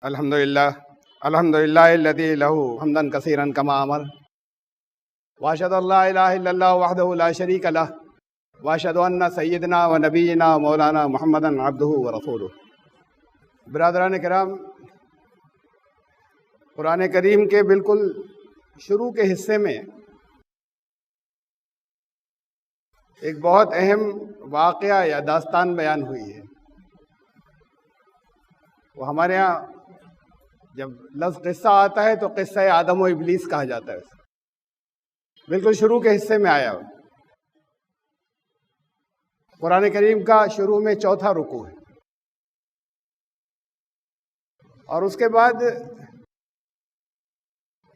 الحمدللہ الذی لہ حمدا کثیرا کما امر واشہد ان لا الہ الا اللہ وحدہ لا شریک لہ واشہد ان سیدنا و نبینا مولانا محمدا عبدہ و رسولہ۔ برادران کرام، قرآن کریم کے بالکل شروع کے حصے میں ایک بہت اہم واقعہ یا داستان بیان ہوئی ہے۔ وہ ہمارے یہاں جب لفظ قصہ آتا ہے تو قصہ آدم و ابلیس کہا جاتا ہے، بالکل شروع کے حصے میں آیا۔ قرآن کریم کا شروع میں چوتھا رکوع ہے، اور اس کے بعد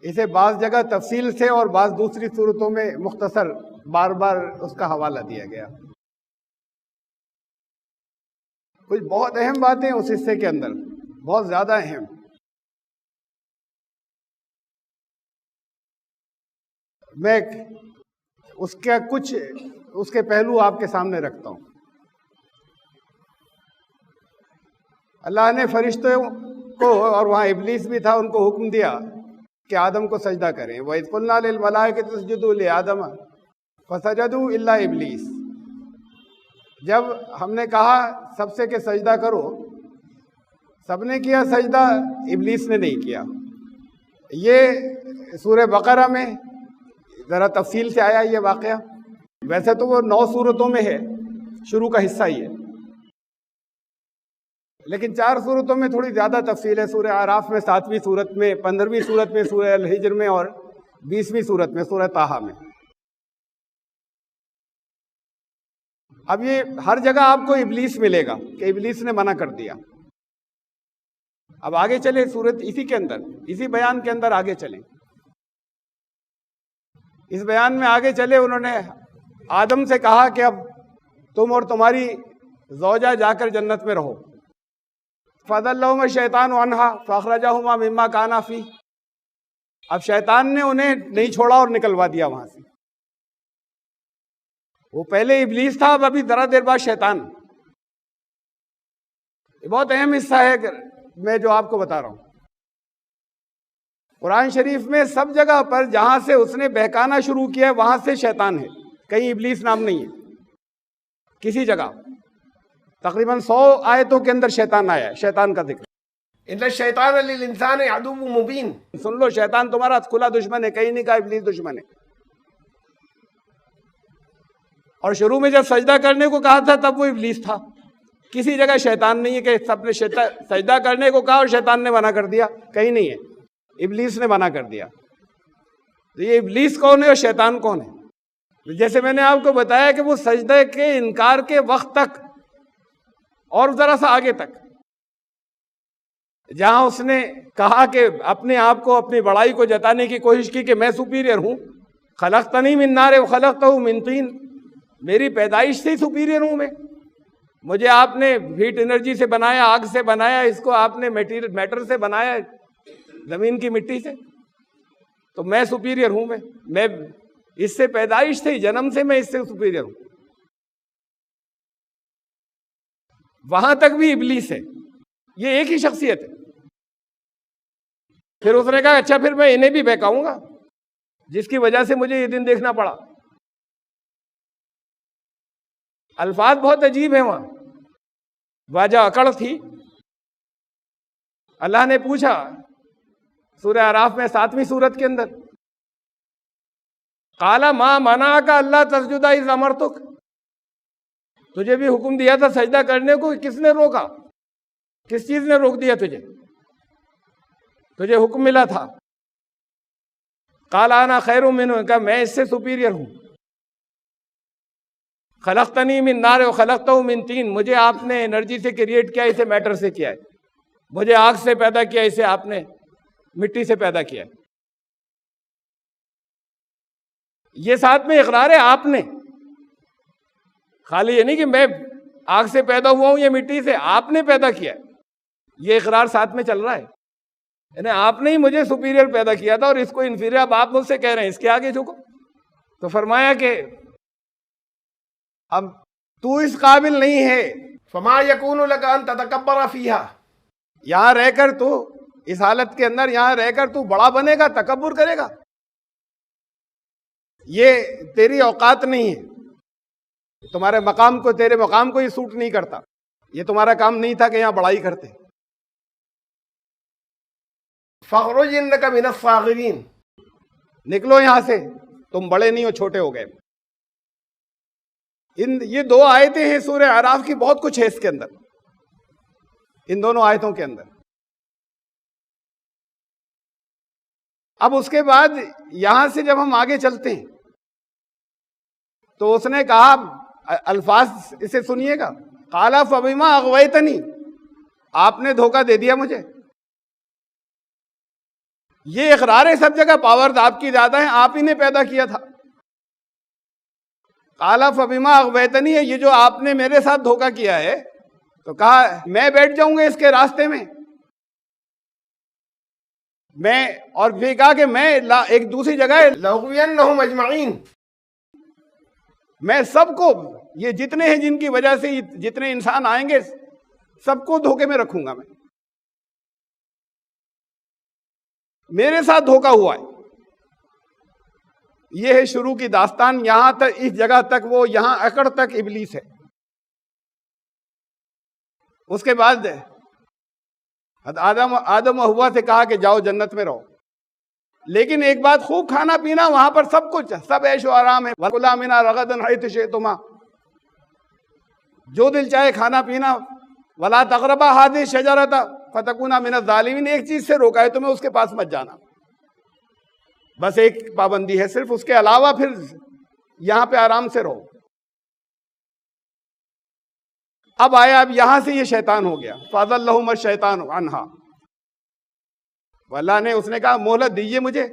اسے بعض جگہ تفصیل سے اور بعض دوسری صورتوں میں مختصر بار بار اس کا حوالہ دیا گیا۔ کچھ بہت اہم باتیں اس حصے کے اندر، بہت زیادہ اہم۔ میں اس کے پہلو آپ کے سامنے رکھتا ہوں۔ اللہ نے فرشتوں کو، اور وہاں ابلیس بھی تھا، ان کو حکم دیا کہ آدم کو سجدہ کریں۔ وَإِذْ قُلْنَا لِلْمَلَائِكَةِ اسْجُدُوا لِآدَمَ فَسَجَدُوا إِلَّا إِبْلِيسَ، جب ہم نے کہا سب سے کہ سجدہ کرو، سب نے کیا سجدہ، ابلیس نے نہیں کیا۔ یہ سورہ بقرہ میں ذرا تفصیل سے آیا یہ واقعہ، ویسے تو وہ 9 سورتوں میں ہے، شروع کا حصہ ہی ہے، لیکن 4 سورتوں میں تھوڑی زیادہ تفصیل ہے۔ سورہ اعراف میں 7ویں سورت میں، 15ویں سورت میں، سورہ الحجر میں، اور 20ویں سورت میں، سورہ طٰہٰ میں۔ اب یہ ہر جگہ آپ کو ابلیس ملے گا کہ ابلیس نے منع کر دیا۔ اب آگے چلیں، سورت اسی کے اندر، اسی بیان کے اندر آگے چلیں۔ اس بیان میں آگے چلے، انہوں نے آدم سے کہا کہ اب تم اور تمہاری زوجہ جا کر جنت میں رہو۔ فَأَضَلَّهُمَا الشَّيْطَانُ عَنْهَا فَأَخْرَجَهُمَا مِمَّا كَانَا فِيهِ، اب شیطان نے انہیں نہیں چھوڑا اور نکلوا دیا وہاں سے۔ وہ پہلے ابلیس تھا، اب ابھی ذرا دیر بعد شیطان۔ یہ بہت اہم حصہ ہے میں جو آپ کو بتا رہا ہوں۔ قرآن شریف میں سب جگہ پر جہاں سے اس نے بہکانا شروع کیا ہے وہاں سے شیطان ہے، کہیں ابلیس نام نہیں ہے کسی جگہ۔ تقریباً 100 آیتوں کے اندر شیطان آیا ہے، شیطان کا ذکر۔ ان الشیطان للانسان عدو مبین، سن لو، شیطان تمہارا کھلا دشمن ہے، کہیں نہیں کہا ابلیس دشمن ہے۔ اور شروع میں جب سجدہ کرنے کو کہا تھا تب وہ ابلیس تھا، کسی جگہ شیطان نہیں ہے کہ سب نے سجدہ کرنے کو کہا اور شیطان نے منع کر دیا، کہیں نہیں ہے، ابلیس نے منع کر دیا۔ تو یہ ابلیس کون ہے اور شیطان کون ہے؟ جیسے میں نے آپ کو بتایا کہ وہ سجدے کے انکار کے وقت تک اور ذرا سا آگے تک، جہاں اس نے کہا کہ اپنے آپ کو، اپنی بڑائی کو جتانے کی کوشش کی کہ میں سپیریئر ہوں، خلقتنی من نار وخلقتہ من طین، میری پیدائش سے ہی سپیریئر ہوں میں، مجھے آپ نے ہیٹ انرجی سے بنایا، آگ سے بنایا، اس کو آپ نے میٹر سے بنایا، زمین کی مٹی سے، تو میں سپیریئر ہوں، میں اس سے پیدائش سے ہی، جنم سے میں اس سے سپیریئر ہوں۔ وہاں تک بھی ابلیس ہے، یہ ایک ہی شخصیت ہے۔ پھر اس نے کہا اچھا پھر میں انہیں بھی بہکاؤں گا، جس کی وجہ سے مجھے یہ دن دیکھنا پڑا۔ الفاظ بہت عجیب ہیں وہاں، واجہ اکڑ تھی۔ اللہ نے پوچھا سورہ اعراف میں 7ویں سورت کے اندر، قَالَ مَا مَنَعَكَ أَلَّا تَسْجُدَ إِذْ أَمَرْتُكَ، تجھے بھی حکم دیا تھا سجدہ کرنے کو، کس نے روکا؟ کس چیز نے روک دیا تجھے؟ تجھے حکم ملا تھا۔ قَالَ أَنَا خَيْرٌ مِّنْهُ، کہ میں اس سے سپیریئر ہوں۔ خلقتنی من نار وخلقتہ من طین، مجھے آپ نے انرجی سے کریٹ کیا، اسے میٹر سے کیا ہے، مجھے آگ سے پیدا کیا، اسے آپ نے مٹی سے پیدا کیا ہے۔ یہ ساتھ میں اقرار ہے آپ نے، خالی یہ نہیں کہ میں آگ سے پیدا ہوا ہوں یا مٹی سے، آپ نے پیدا کیا ہے، یہ اقرار ساتھ میں چل رہا ہے، یعنی آپ نے ہی مجھے سپیریئر پیدا کیا تھا اور اس کو انفیریئر اب آپ مجھ سے کہہ رہے ہیں اس کے آگے جھکو۔ تو فرمایا کہ اب تو اس قابل نہیں ہے، فما یکون لک ان تتکبر فیہا، یہاں رہ کر تو اس حالت کے اندر یہاں رہ کر تو بڑا بنے گا، تکبر کرے گا، یہ تیری اوقات نہیں ہے، تمہارے مقام کو، تیرے مقام کو یہ سوٹ نہیں کرتا، یہ تمہارا کام نہیں تھا کہ یہاں بڑائی کرتے۔ فاخرج انک من الصاغرین، نکلو یہاں سے، تم بڑے نہیں ہو، چھوٹے ہو گئے۔ یہ دو آیتیں ہیں سورہ اعراف کی، بہت کچھ ہے اس کے اندر، ان دونوں آیتوں کے اندر۔ اب اس کے بعد یہاں سے جب ہم آگے چلتے ہیں تو اس نے کہا، الفاظ اسے سنیے گا، قال فبما اغویتنی، آپ نے دھوکہ دے دیا مجھے۔ یہ اقرار ہے سب جگہ، پاورز آپ کی زیادہ ہیں، آپ ہی نے پیدا کیا تھا۔ قال فبما اغویتنی ہے، یہ جو آپ نے میرے ساتھ دھوکہ کیا ہے، تو کہا میں بیٹھ جاؤں گا اس کے راستے میں، اور پھر کہا کہ میں ایک دوسری جگہ لأغوینہم اجمعین، میں سب کو، یہ جتنے ہیں جن کی وجہ سے جتنے انسان آئیں گے سب کو دھوکے میں رکھوں گا میں، میرے ساتھ دھوکہ ہوا ہے۔ یہ ہے شروع کی داستان، یہاں تک، اس جگہ تک، وہ یہاں اکڑ تک ابلیس ہے۔ اس کے بعد آدم و حوا سے کہا کہ جاؤ جنت میں رہو، لیکن ایک بات، خوب کھانا پینا وہاں پر، سب کچھ، سب عیش و آرام ہے، وَكُلَا مِنْهَا رَغَدًا حَيْثُ شِئْتُمَا، جو دل چاہے کھانا پینا، وَلَا تَقْرَبَا هَٰذِهِ الشَّجَرَةَ فَتَكُونَا مِنَ الظَّالِمِينَ، ایک چیز سے روکا ہے تمہیں، اس کے پاس مت جانا، بس ایک پابندی ہے صرف، اس کے علاوہ پھر یہاں پہ آرام سے رہو۔ اب آیا، اب یہاں سے یہ شیطان ہو گیا، فَأَضَلَّهُمَا الشَّيْطَانُ عَنْهَا، اللہ نے، اس نے کہا مہلت دیجیے مجھے،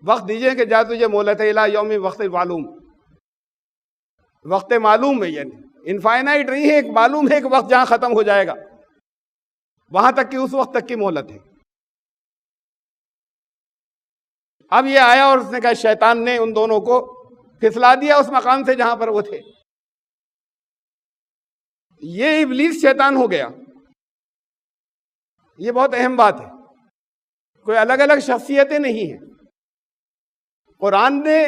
وقت دیجیے کہ جا تجھے مہلت ہے، اِلَىٰ یوم وقت معلوم، وقت معلوم ہے، یعنی انفائنائٹ نہیں ہے، ایک معلوم ہے ایک وقت جہاں ختم ہو جائے گا، وہاں تک کی، اس وقت تک کی مہلت ہے۔ اب یہ آیا اور اس نے کہا، شیطان نے ان دونوں کو پھسلا دیا اس مقام سے جہاں پر وہ تھے۔ یہ ابلیس شیطان ہو گیا، یہ بہت اہم بات ہے، کوئی الگ الگ شخصیتیں نہیں ہیں۔ قرآن نے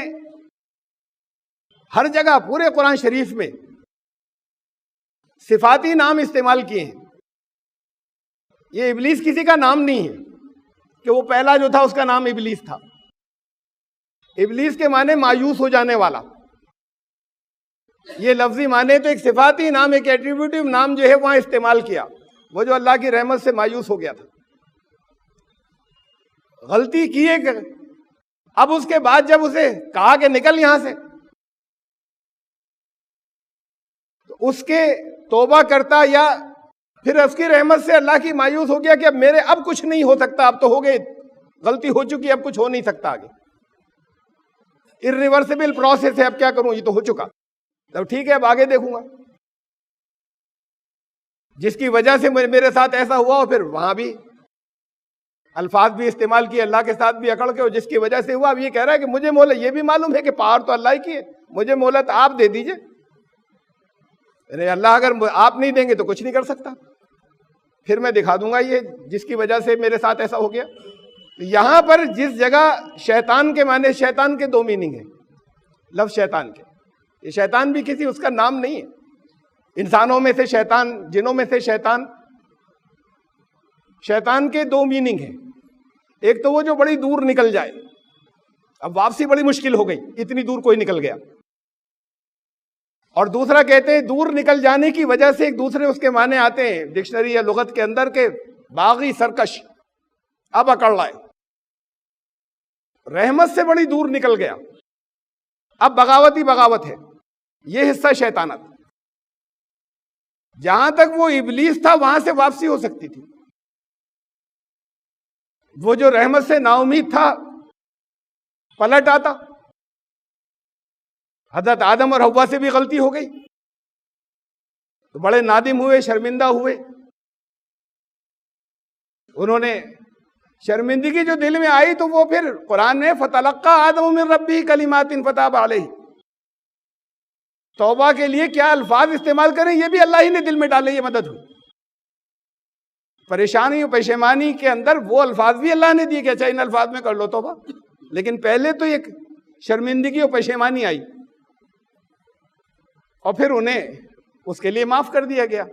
ہر جگہ، پورے قرآن شریف میں صفاتی نام استعمال کیے ہیں۔ یہ ابلیس کسی کا نام نہیں ہے کہ وہ پہلا جو تھا اس کا نام ابلیس تھا۔ ابلیس کے معنی مایوس ہو جانے والا، یہ لفظی معنی تو ایک صفاتی نام، ایک ایٹریبیوٹیو نام جو ہے وہاں استعمال کیا، وہ جو اللہ کی رحمت سے مایوس ہو گیا تھا، غلطی کی ہے۔ اب اس کے بعد جب اسے کہا کہ نکل یہاں سے، تو اس کے توبہ کرتا، یا پھر اس کی رحمت سے اللہ کی مایوس ہو گیا کہ اب کچھ نہیں ہو سکتا، اب تو ہو گئی، غلطی ہو چکی، اب کچھ ہو نہیں سکتا آگے، irreversible پروسیس ہے، اب کیا کروں، یہ تو ہو چکا، تب ٹھیک ہے اب آگے دیکھوں گا۔ جس کی وجہ سے میرے ساتھ ایسا ہوا، اور پھر وہاں بھی الفاظ بھی استعمال کیے، اللہ کے ساتھ بھی اکڑ کے، اور جس کی وجہ سے ہوا، اب یہ کہہ رہا ہے کہ مجھے مہلت، یہ بھی معلوم ہے کہ پاور تو اللہ ہی کی ہے، مجھے مہلت آپ دے دیجئے، ارے اللہ اگر آپ نہیں دیں گے تو کچھ نہیں کر سکتا، پھر میں دکھا دوں گا یہ جس کی وجہ سے میرے ساتھ ایسا ہو گیا۔ یہاں پر جس جگہ شیطان کے معنی، شیطان کے دو میننگ ہیں لفظ شیطان کے، یہ شیطان بھی کسی اس کا نام نہیں ہے، انسانوں میں سے شیطان، جنوں میں سے شیطان، شیطان کے دو میننگ ہیں، ایک تو وہ جو بڑی دور نکل جائے، اب واپسی بڑی مشکل ہو گئی، اتنی دور کوئی نکل گیا، اور دوسرا کہتے ہیں دور نکل جانے کی وجہ سے ایک دوسرے اس کے معنی آتے ہیں ڈکشنری یا لغت کے اندر کے، باغی، سرکش، اب اکڑ لائے، رحمت سے بڑی دور نکل گیا، اب بغاوت ہی بغاوت ہے، یہ حصہ شیطانت۔ جہاں تک وہ ابلیس تھا وہاں سے واپسی ہو سکتی تھی، وہ جو رحمت سے نا امید تھا پلٹ آتا۔ حضرت آدم اور حوا سے بھی غلطی ہو گئی تو بڑے نادم ہوئے، شرمندہ ہوئے، انہوں نے شرمندگی جو دل میں آئی تو وہ پھر قرآن نے فَتَلَقَّى آدَمُ مِن رَبِّهِ كَلِمَاتٍ فَتَابَ عَلَيْهِ، توبہ کے لیے کیا الفاظ استعمال کریں یہ بھی اللہ ہی نے دل میں ڈالے، یہ مدد ہوئی۔ پریشانی و پشیمانی کے اندر وہ الفاظ بھی اللہ نے دیے کہ اچھا ان الفاظ میں کر لو توبہ، لیکن پہلے تو ایک شرمندگی و پشیمانی آئی اور پھر انہیں اس کے لیے معاف کر دیا گیا۔